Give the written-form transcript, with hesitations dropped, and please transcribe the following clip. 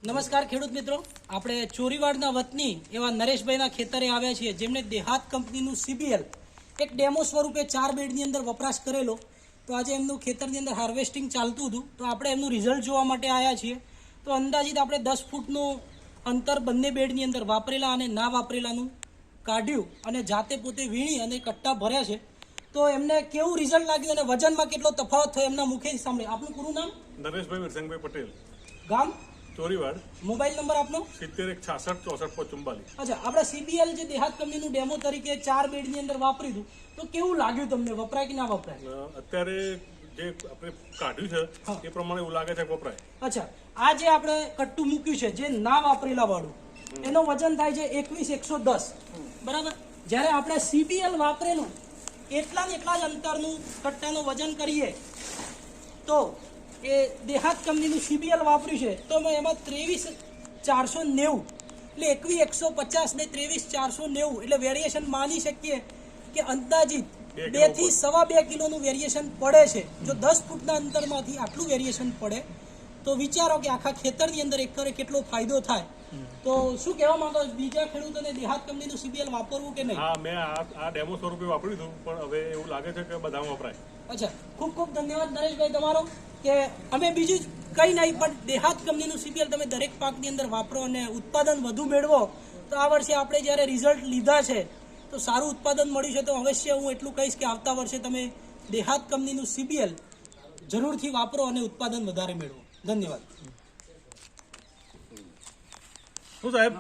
નમસ્કાર ખેડૂત મિત્રો, આપણે ચોરીવાડના વતની એવા નરેશભાઈના ખેતરે આવ્યા છીએ, જેમણે દેહાત કંપનીનું CBL એક ડેમો સ્વરૂપે 4 બેડની અંદર વપરાશ કરેલો. તો આજે એમનું ખેતરની અંદર હાર્વેસ્ટિંગ ચાલતું હતું, તો આપણે એમનું રિઝલ્ટ જોવા માટે આવ્યા છીએ. તો અંદાજિત આપણે 10 ફૂટનું અંતર બંને બેડની અંદર વાપરેલા અને ના વાપરેલાનું કાઢ્યું અને જાતે પોતે વીણી અને કટ્ટા ભર્યા છે. તો એમને કેવું રિઝલ્ટ લાગ્યું અને વજનમાં કેટલો તફાવત થયો એમના મુખેથી સાંભળીએ. આપનું પૂરું નામ? નરેશભાઈ વિરસંગભાઈ પટેલ, ગામ? ચોરીવાડ. મોબાઈલ નંબર આપનો? 7166644544. અચ્છા, આપણે CBL જે દેહાત કંપનીનું ડેમો તરીકે 4 બેડની અંદર વાપરી હતું, તો કેવું લાગ્યું તમને? વપરાય કે ના વપરાય? અત્યારે જે આપણે કાઢ્યું છે એ પ્રમાણે એવું લાગે છે કે વપરાય. અચ્છા, આ જે આપણે કટ્ટું મૂક્યું છે જે ના વાપરેલા વાળું, એનો વજન થાય છે 21110, બરાબર. જ્યારે આપણે CBL વાપરેલું એટલા ને એટલા જ અંતરનું કટ્ટાનું વજન કરીએ તો એ દેહાત કંપનીનું CBL વાપર્યું છે તો એમાં 23490 એટલે 21150 ને 23490 એટલે વેરિએશન માની શકીએ કે અંદાજિત 2 થી 2.5 કિલોનું વેરિએશન પડે છે. જો 10 ફૂટના અંતરમાંથી આટલું વેરિએશન પડે તો વિચારો કે આખા ખેતરની અંદર એકરે કેટલો ફાયદો થાય. તો શું કહેવા માંગો બીજા ખેડૂતોને દેહાત કંપનીનું CBL વાપરવું કે નહીં? હા, મેં આ ડેમો સ્વરૂપે વાપર્યું હતું, પણ હવે એવું લાગે છે કે બધામાં વપરાય. અચ્છા, ખૂબ ખૂબ ધન્યવાદ નરેશભાઈ તમારો. કે અમે બીજું કંઈ નહીં, પણ દેહાત કંપનીનું CBL તમે દરેક પાકની અંદર વાપરો અને ઉત્પાદન વધુ મેળવો. તો આ વર્ષે આપણે જ્યારે રિઝલ્ટ લીધા છે તો સારું ઉત્પાદન મળ્યું છે. તો અવશ્ય હું એટલું કહીશ કે આવતા વર્ષે તમે દેહાત કંપનીનું CBL જરૂરથી વાપરો અને ઉત્પાદન વધારે મેળવો. ધન્યવાદ. શું સાહેબ?